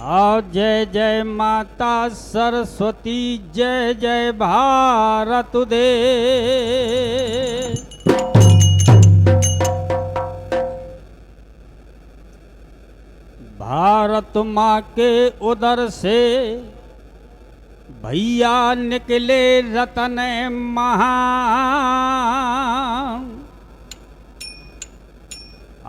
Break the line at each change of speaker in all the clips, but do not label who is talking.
आओ जय जय माता सरस्वती, जय जय भारत देश। भारत माँ के उदर से भैया निकले रतन महान,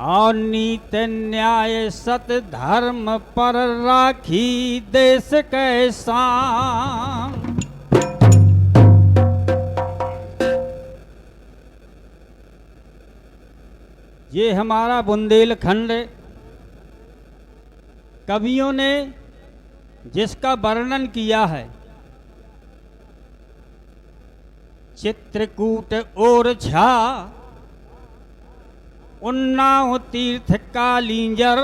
और नीति न्याय सत धर्म पर राखी देश के शान। ये हमारा बुंदेलखंड कवियों ने जिसका वर्णन किया है, चित्रकूट और झा, उन्नाव तीर्थ कालिंजर,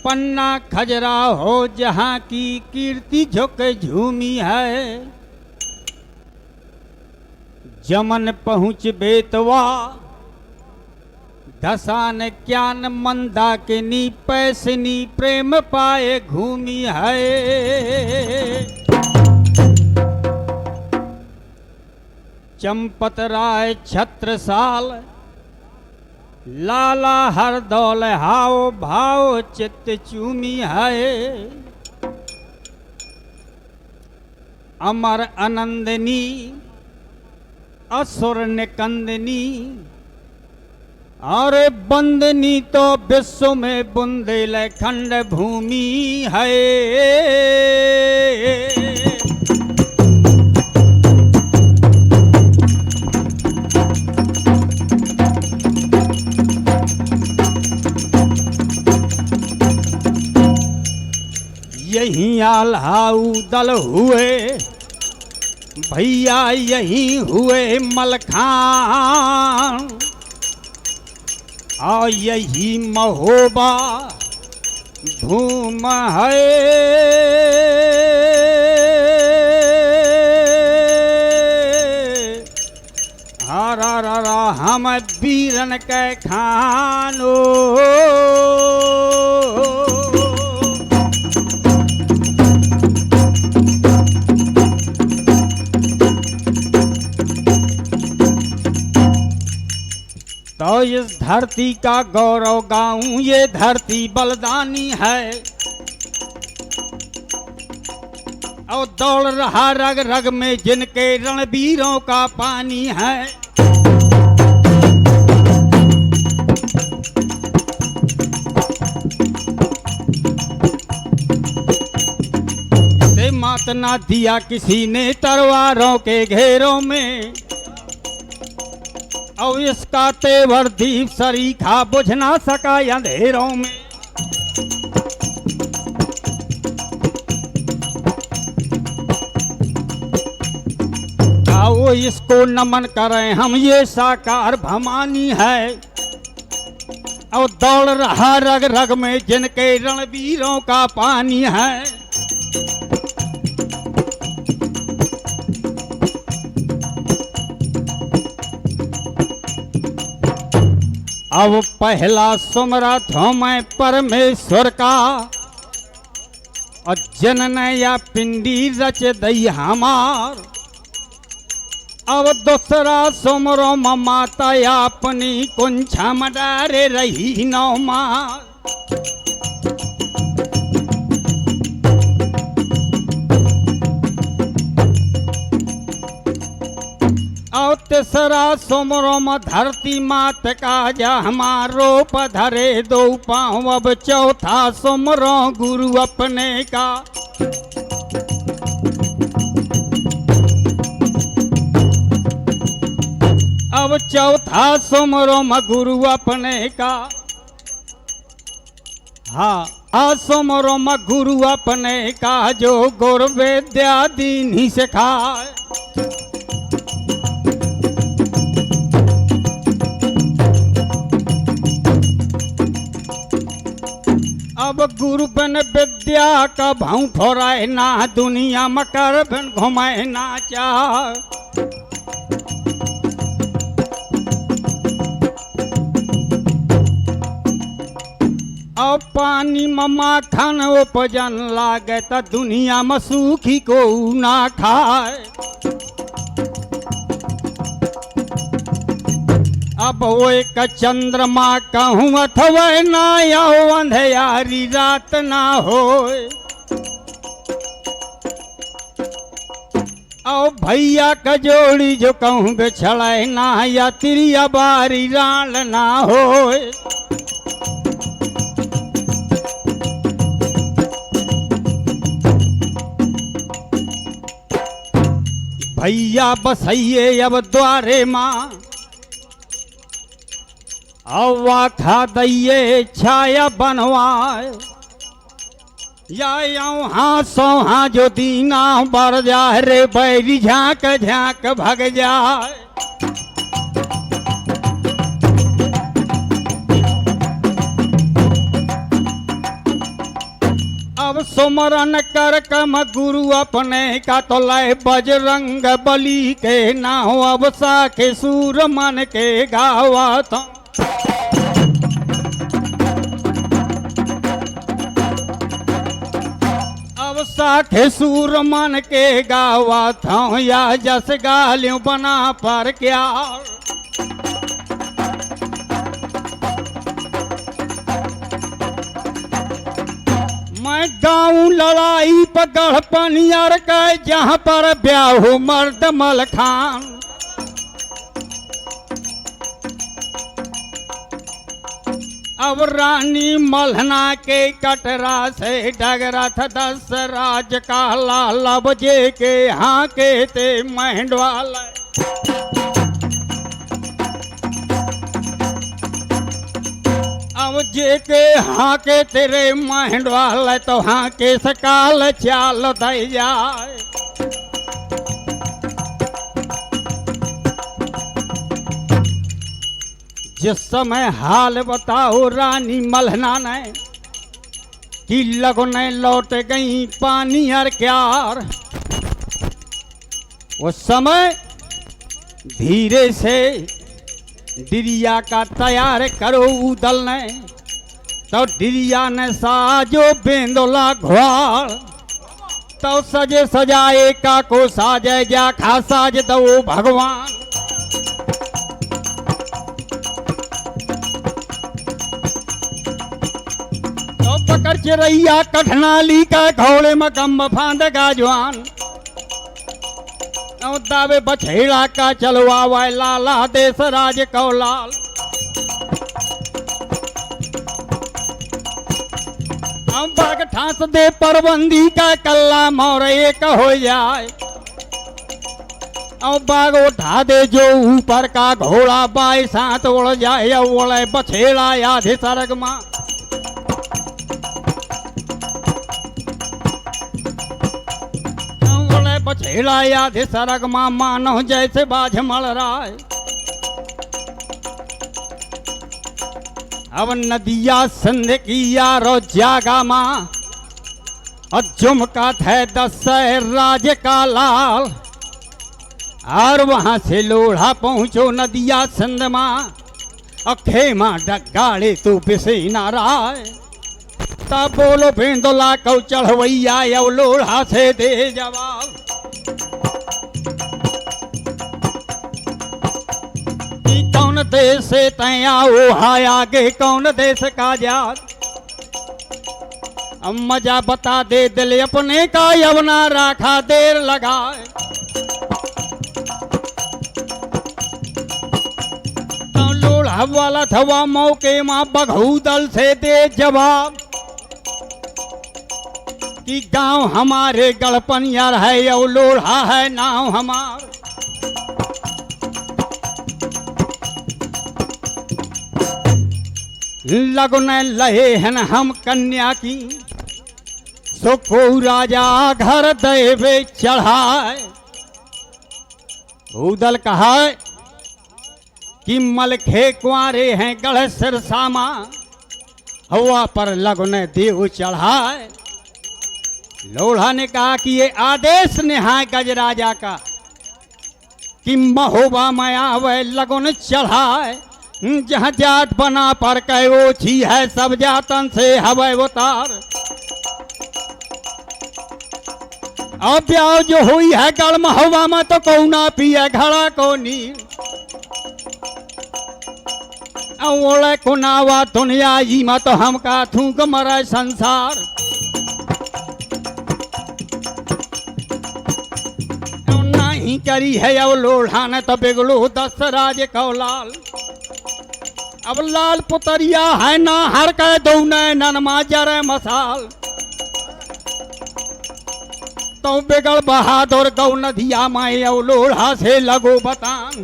पन्ना खजुराहो जहाँ की कीर्ति झुक झूमी है। जमन पहुँच बेतवा, धसान ज्ञान मंदाकिनी, पैसनी प्रेम पाए घूमी है। चंपत राय छत्रसाल, लाला हर दौल हाव भाव चित्त चूमी है। अमर आनंदनी, असुर निकंदनी, और बंदनी तो विश्व में बुंदेलखंड भूमि है। यहीं आल्हाऊ दल हुए भैया, यहीं हुए मलखान, और यही महोबा भूम है। हरा हम वीरन के खानो। तो इस धरती का गौरव गाऊं, ये धरती बलदानी है, और दौड़ रहा रग रग में जिनके रणवीरों का पानी है। से मात ना दिया किसी ने तलवारों के घेरों में, और इसका तेवर दीप सरीखा बुझ ना सका अंधेरों में। आओ इसको नमन करें हम, ये साकार भवानी है, और दौड़ रहा रग रग में जिनके रणवीरों का पानी है। अब पहला सुमरत हूँ मैं परमेश्वर का, और जनन या पिंडी रच दई हमार। अब दूसरा सुमरो माता अपनी कुंछा मडारे रही नौ मार। और तीसरा सुमरो में धरती मात का जा हमारो पधरे दो पाँव। अब चौथा सुमरो गुरु अपने का, अब चौथा सुमरो में गुरु अपने का। हाँ सुमरो में गुरु अपने का, जो गुर विद्या दीनी सिखाए। अब गुरु बन विद्या का भाऊ फोराए ना, दुनिया में कर बन घुमाए ना चाह। और पानी में माखन उपजन लागे त दुनिया में सूखी को ना खाए। अब वो एक चंद्रमा कहूँ अथवा ना आओ अंधेरी रात ना होए। और भैया का जोड़ी जो कहूँ बिछड़े ना या तिरिया बारी राल ना होए। भैया बसइये अब द्वारे माँ अवा खा दइये छाया बनवाए। या हाँ सो हाँ जो दीना बढ़ जाए रे बैरी झाँक झाँक भग जाए। अब सुमरन कर कम गुरु अपने का तो लय बजरंग बली के ना हो। अब साखे सूर मन के गावा था। अब साखे सूर मन के गावा था या जस गालियों बना पर क्या। मैं गाँव लड़ाई पकड़ पनियर का जहाँ पर ब्याह हो मर्द मलखान। अब रानी मलहना के कटरा से डगरा था 10 राज का लाला बजे के हाँ के ते मेहंडवाला। अब जे के हाँ के तेरे मेहंडवाला तो हाँ के सकाल चाल दे जाए। जिस समय हाल बताओ रानी मलहना ने कि लगने लौट गई पानी हर क्यार। उस समय धीरे से डिरिया का तैयार करो उदल ने। तो डिरिया ने साजो बेंदोला घोड़। तो सजे सजाए का को साजे जा खा साज दो भगवान। पकड़ चिरैया कठनाली का घोड़े में कम फांद का जवान। दावे बछेड़ा का चलवा वाय लाला देश राज कौलाल। बाग ठास दे परबंदी का कल्ला मोर एक हो जाए। और बाग उठा दे जो ऊपर का घोड़ा बाई साथ उड़ जाए। उड़े बछेड़ा आधे सरग माँ। बछेड़ा आधे सरग माँ मानो जैसे बाझ मल रहा है। अब नदिया संध की यारो जागा माँ और झुमका थे 10 राज का लाल। और वहां से लोढ़ा पहुंचो नदिया संध माँ और खेमा डगाड़े तू पिसे ना रहा है। तब बोलो बेंदोला कौ चढ़वैया यो लोढ़ा से दे जवाब। कौन देश से तैया वो हाय आगे कौन देश का जात। अब मजा बता दे दिल अपने का यवना राखा देर लगाए। तो लोढ़ा वाला थवा मौके माँ बघूदल से दे जवाब कि गांव हमारे गढ़पनियर है यो लोढ़ा है नाव हमार। लगने लहे हैं हम कन्या की सो को राजा घर देवे चढ़ाए। भूदल कहा कि मलखे कुआरे हैं गढ़ सिरसामा हवा पर लगने देव चढ़ाए। लोढ़ा ने कहा कि ये आदेश निहाय गजराजा का कि महोबा में आवे लगन चढ़ाए। जहाँ जात बना पर कहे ओछी है सब जातन से हवे उतार। अब ब्याह जो हुई है गल हवा में तो कौना पिए घड़ा को नीर। ओले कुनावा दुनिया ई में तो हम का थूक मरे संसार। नहीं करी है अब लोढ़ा ने तो बिगड़ो दस राज कौलाल। अब लाल पुतरिया है ना हर कह दो ननमा जरे मसाल। तो बिगड़ बहादुर गौ नदिया माए अब लोढ़ा से लगो बतान।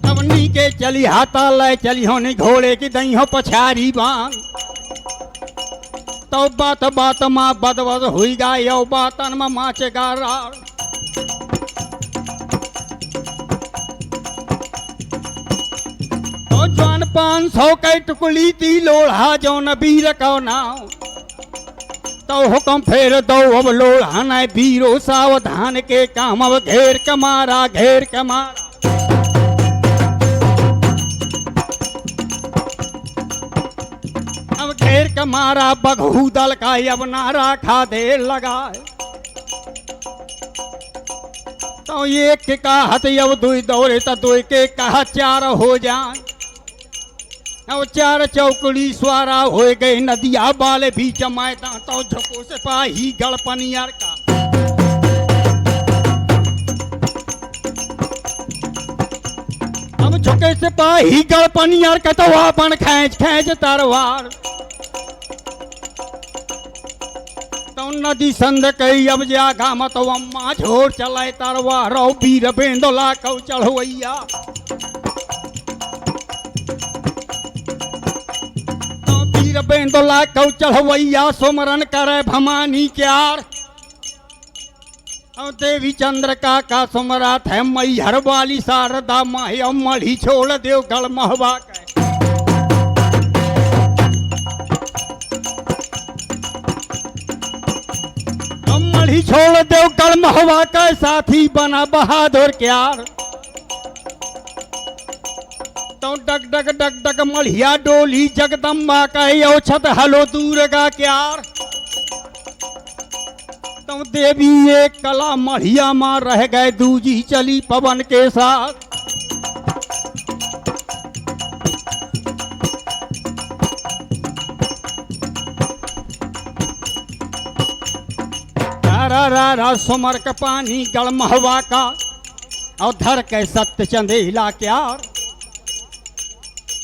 तब के चली हाथा ले चली होनी घोड़े की दही हो पछारी बांग। तो बात बात माँ बदबद हुई गा यो बातन में माचे गा रार। तो जवान 500 के टुकड़ी थी लोढ़ा जो नबीर को नाव। तो हुक्म फेर दो अब लोढ़ा न बीरो सावधान के काम अब घेर के मारा घेर के मारा। अब घेर के मारा बघू दल का अब नारा खा देर लगाए। तो एक के कहत अब दुई दौड़े तो दुई के कहा 4 हो जाए। अब 4 चौकड़ी स्वारा हो गई नदिया बाले भी जमाए तो झको से पाही गड़पनियर का। अब झुके से पाही गड़पनियर का तो अपन खींच खींच तरवार। तो नदी संद कई अब जागा मत अम्मा झोर चलाए तरवार। वीर बेंदोला कौ चढ़वैया। वीर बेंदोला कौ चढ़वैया सुमरन करे भवानी क्यार। देवी चंद्र का सुमरात है मैहर वाली शारदा माही। मढ़ी छोड़ देव गढ़ महवा के। मढ़ी छोड़ देव गढ़ महवा के साथी बना बहादुर क्यार। तो डग डग डग डग मढ़िया डोली जगदम्बा का छत हलो दूर का क्यार। तो देवी एक कला मढ़िया मां रह गए दूजी चली पवन के साथ। रा सुमर का पानी गढ़ महवा का और धर के सत्य चंदेला क्यार।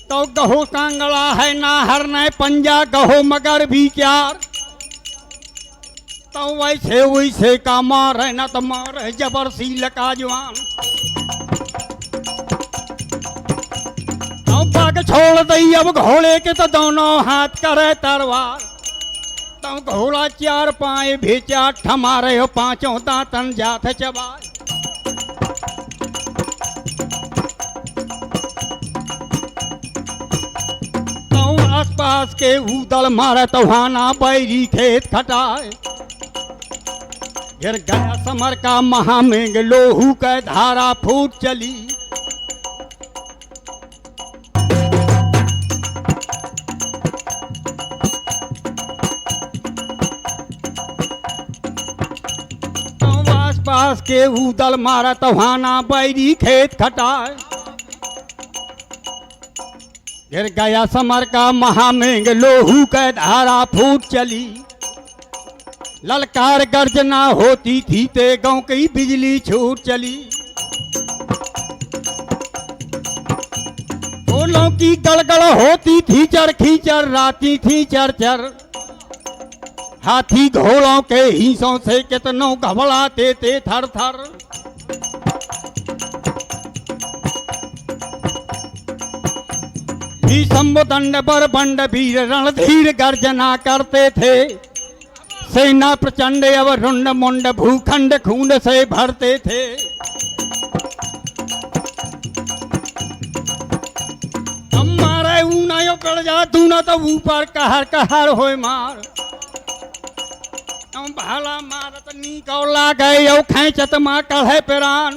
तो गहो कांगड़ा है ना हर न पंजा गहो मगर भी क्यार। तो वैसे वैसे का मार है ना तो मार है जबरसील का जवान। तो पग छोड़ दई अब घोड़े के तो दोनों हाथ करे तरवार। तो घोड़ा 4 पाए भेचा ठमारे हो 5 दांतन जात चबाए। तो आसपास के उदल मारे तो हाना बैरी खेत खटाए। गिर गया समर का महामेघ लोहू का धारा फूट चली। तो आसपास के उदल मारा तोहाना बैरी खेत खटाए। गिर गया समर का महामेघ लोहू का धारा फूट चली। ललकार गर्जना होती थी ते गांव की बिजली छूट चली। फूलों की गड़गड़ होती थी चरखी चर राती थी चर। हाथी घोड़ों के हिंसों से कितनों घबराते थे थर थर। भीषम दंड बर बंड वीर रणधीर गर्जना करते थे। सेना प्रचंड अब रुंड मुंड भूखंड खून से भरते थे। हमारे ऊनायो कर जा तू न तो ऊपर कहर कहर होए मार। भाला मारत नी कौला गए खेचत माँ कढ़े पेरान।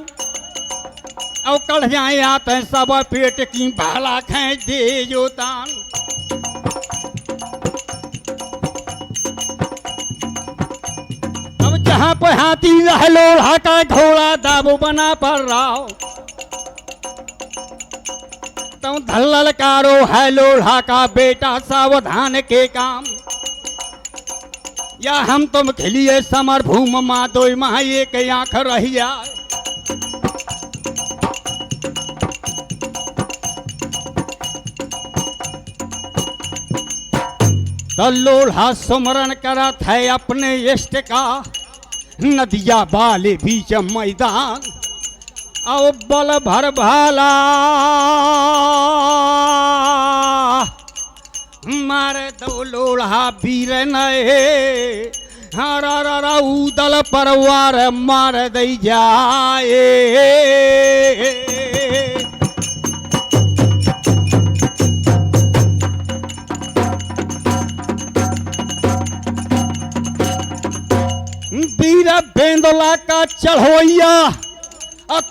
और कढ़ जाए आते सब पेट की भाला खींच दे जो तान। अब जहां पर हाथी रह लोढ़ा का घोड़ा दाबो बना पर रहा तो धल्लल कारो है लोढ़ा का बेटा सावधान के काम। या हम तुम खिलिए समर भूम माँ दो माँ एक आंख रह जाए। तो लोढ़ा सुमरन करत है अपने इष्ट का नदिया वाले बीच मैदान। और बल भर भाला मारे दो लोढ़ा वीर नए हरा उदल परवार मार दई जाए। वीर बेंदला का चढ़ोइया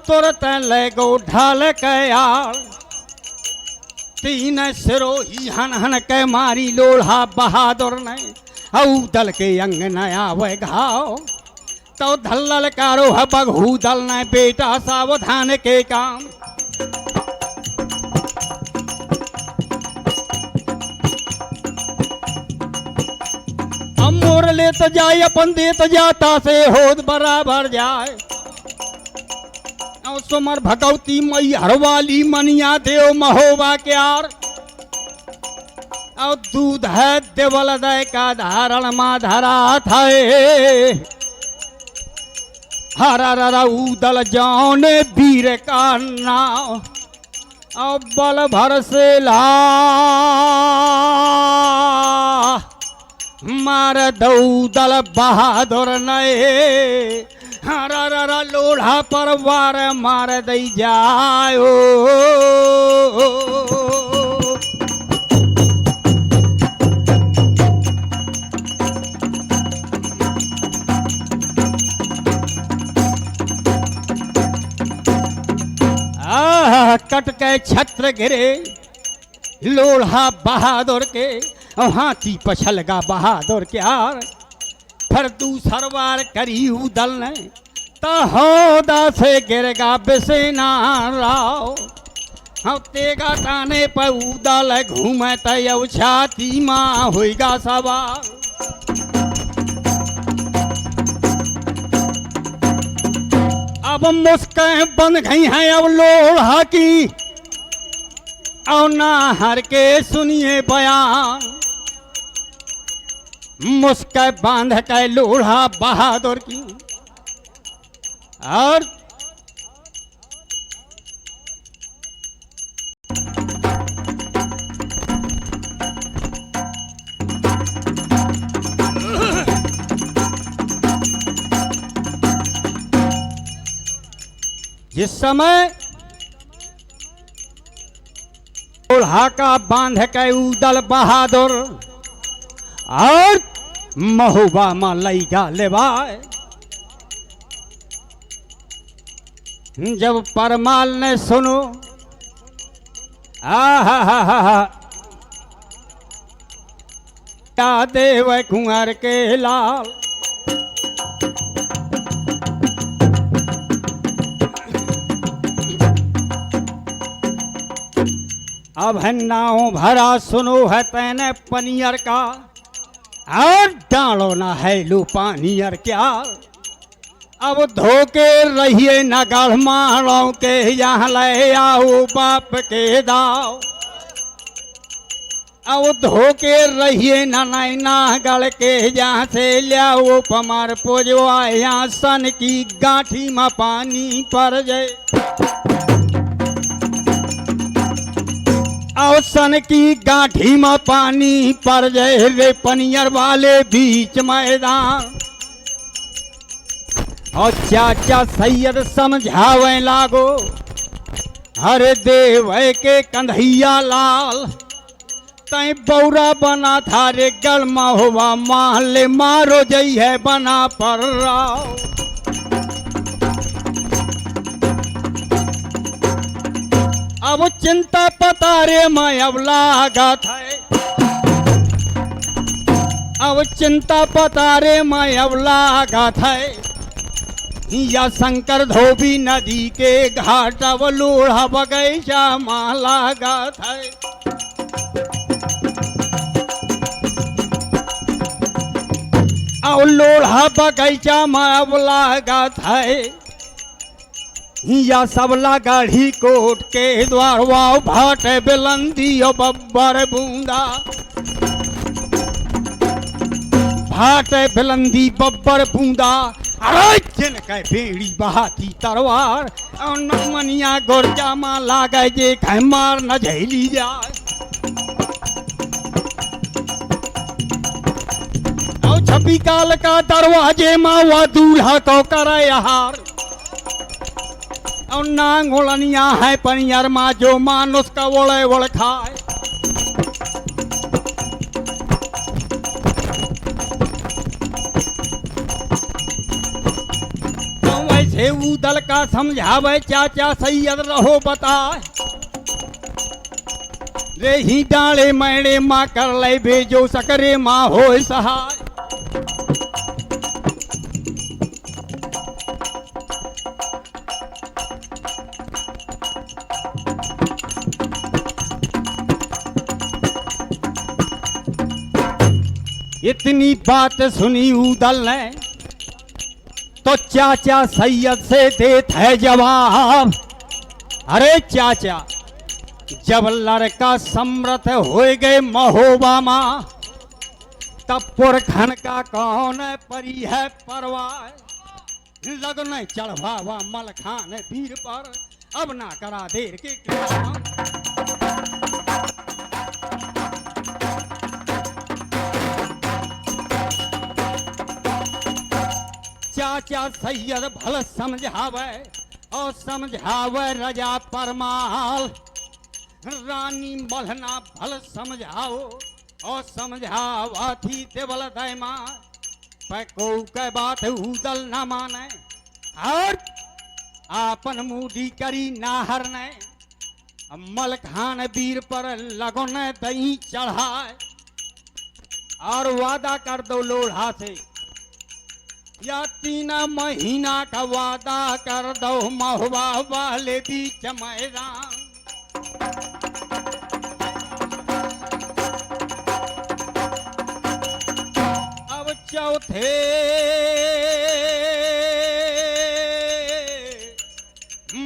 तुरत ले गो ढाल के यार। तीन सिरोही हन हन के मारी लोढ़ा बहादुर ने दल के अंग नया वे घाव। तो धल्लल कारो है बघू दल ने बेटा सावधान के काम। अब मोर ले तो जाए अपन देत जाता से होद बराबर जाए। सुमर भगवती मई हरवाली मनिया देव महोबा क्यार। और दूध है देवल दय का धारण मा धरा था हरा उदल जौने वीर का नाव। और बल भर से ला मार दौदल बहादुर नए हरा लोढ़ा पर वार मार दई जाओ। कट के छत्र गिरे लोढ़ा बहादुर के हाथी पछलगा बहादुर के यार। फिर दूसर वार करी उदल ने तो होदा से गिरगा बिसेना राव। हम तेगा ताने पर उदल घूमे तो छाती माँ होगा सवार। अब मुस्कें बन गई हैं अब लोढ़ा की और ना हर के सुनिए बयान। मुस्के बांध के लोढ़ा बहादुर की और जिस समय लोढ़ा का बांध के उदल बहादुर और महुबा मा लईगा लेवाए। जब परमाल ने सुनो क्या देव कुंवर के लाल। अब है नाव भरा सुनो है तैने पनियर का और डालो ना है लू पानियर क्या। अब धोके रहिए न गढ़ मारो के यहाँ ले आओ बाप के दाव। अब धोके रहिए न नैना गढ़ के जहाँ से लियाओ पमार पोजवा यहाँ सन की गांठी में पानी पर जाए। और सन की गांठी में पानी पर जाए रे पनियर वाले बीच मैदान। और चाचा सैयद समझावे लागो हरे देव के कंधैया लाल। तय बौरा बना था रे गलमा हुआ माले मारो जई है बना पर राव। अब चिंता पतारे में अब लागत है, अब चिंता पतारे में अब लागत है। या शंकर धोबी नदी के घाट अब लोढ़ा बगैचा में लागत है। अब लोढ़ा बगैचा में अब लागत है। या सबला गाढ़ी कोट के द्वार वाव भाट बिलंदी और बब्बर बूंदा, भाट बिलंदी बब्बर बूंदा। अरे जिन के बेड़ी बहाती तरवार और नमनिया गोरजा मा लागे जे कह मार न झेली जाए। और छपी काल का दरवाजे माँ वह दूल्हा को करे हार। और नांग ओलनिया है पनियर माँ जो मानुस का ओले ओल खाए। तो वैसे उदल का समझावे चाचा सैयद रहो बताए। रे ही डाले मैणे माँ कर ले भेजो सकरे माँ हो सहाय। इतनी बात सुनी उदल ने तो चाचा सैयद से देत है जवाब। अरे चाचा, जब लड़का समृद्ध हो गए महोबा माँ, तब पुरखन का कौन परी है परवाह। लगन चढ़वावा मलखान वीर पर, अब ना करा देर के चाचा सैयद भल समझावे और समझावे रजा परमाल। रानी मलहना भल समझाओ और समझावा थी देवल दैमा। पैको के बात उदल न माने और आपन मूडी करी नाहर ने। मलखान वीर पर लगन दही चढ़ाए और वादा कर दो लोढ़ा से, या 3 महीना का वादा कर दो महुआ वाले बीच मैदान। अब चौथे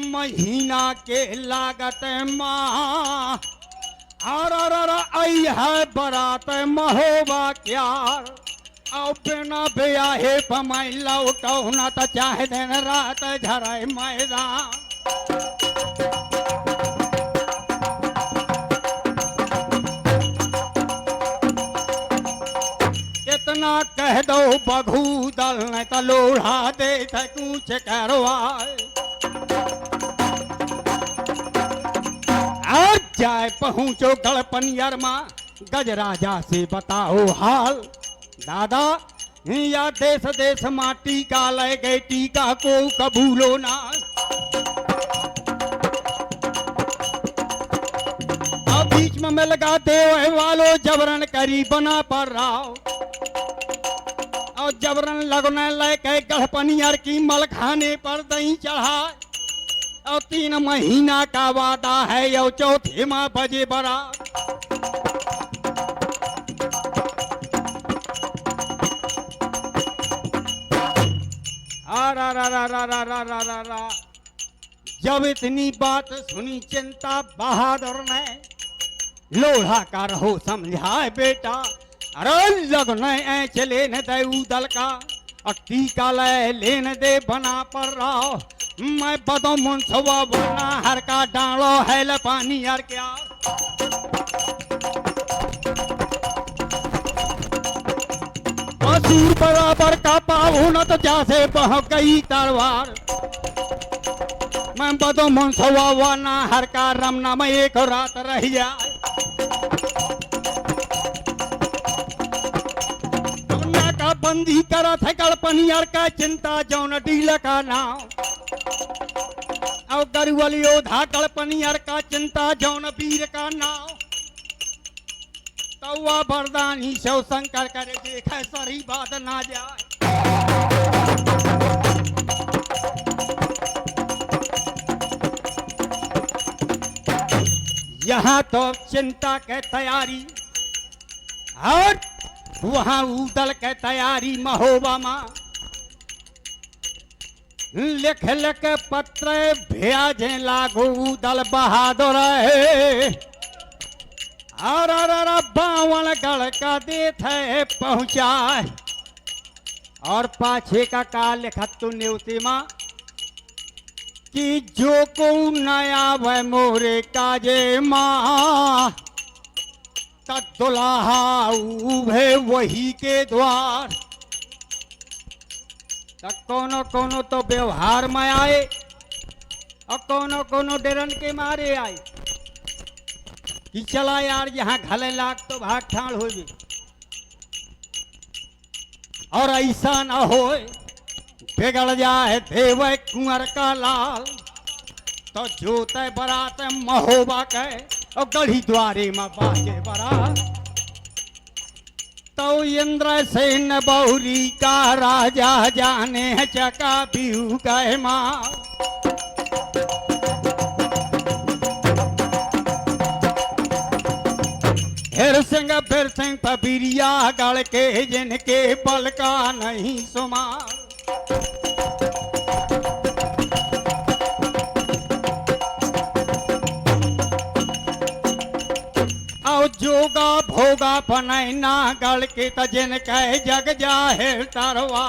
महीना के लागत माँ और आई है बरात महोबा क्यार। और बिना ब्याहे पमाई लौटो न तो चाहे दिन रात झराए मैदान। इतना कह दो बघू दल न तो लोढ़ा दे कूच करवाए। और जाए पहुंचो गढ़पनियर माँ, गजराजा से बताओ हाल। दादा, या देश देश माटी का ले गए टीका को कबूलो ना। अब बीच में मिल गा देव वालो जबरन करी बना पर राव। और जबरन लगने लेके गढ़पनियर की मलखाने पर दही चढ़ाए। और 3 महीना का वादा है यो चौथे माँ बजे बरा। जब इतनी बात सुनी चिंता बहादुर ने, लोढ़ा का रहो समझाए बेटा। अरे लगने ऐ चले न दे उदल का, और टीका ले लेन दे बना पर रहो। मैं बदो मुंसवा बना हर का डालो है ल पानी हर क्या। दूर बराबर का पाऊ न तो जैसे बह गई तलवार। मैं बदो मुंसवा वाना हर का रमना में एक रात रह जाए। का बंदी करा थे गढ़पनियर का चिंता जौन डील का नाम। और गरुवल योधा गणपनियर का चिंता जौन वीर का नाव तौआ बरदानी शिव शंकर करे देखे सरी बात ना जाए। यहाँ तो चिंता के तैयारी और वहां उदल के तैयारी महोबा मां लिख लिख पत्र भेजे लागू उदल बहादुर है और बावन गढ़ का देत है पहुंचाए और पाछे का लिखा तू न्योती मां कि जो को नया वह मोरे काजे मां दुल्हा उभे वही के द्वार तक कोनो कोनो तो व्यवहार में आए और कोनो कोनो डरन के मारे आए कि चला यार यहाँ घले लाग तो भाग ठाड़ हो गई और ऐसा न हो बिगड़ जाए देव कुंवर का लाल तो जोते बरात महोबा के और गढ़ी द्वारे में बाजे बरात तो इंद्र सेन बहुरी का राजा जाने चका पीऊ गए माँ फिर सिंह पबीरिया गढ़ के जिनके बल का नहीं सुमार जोगा भोगा पनैना गढ़ के तजन कह जग जाहिर तरवा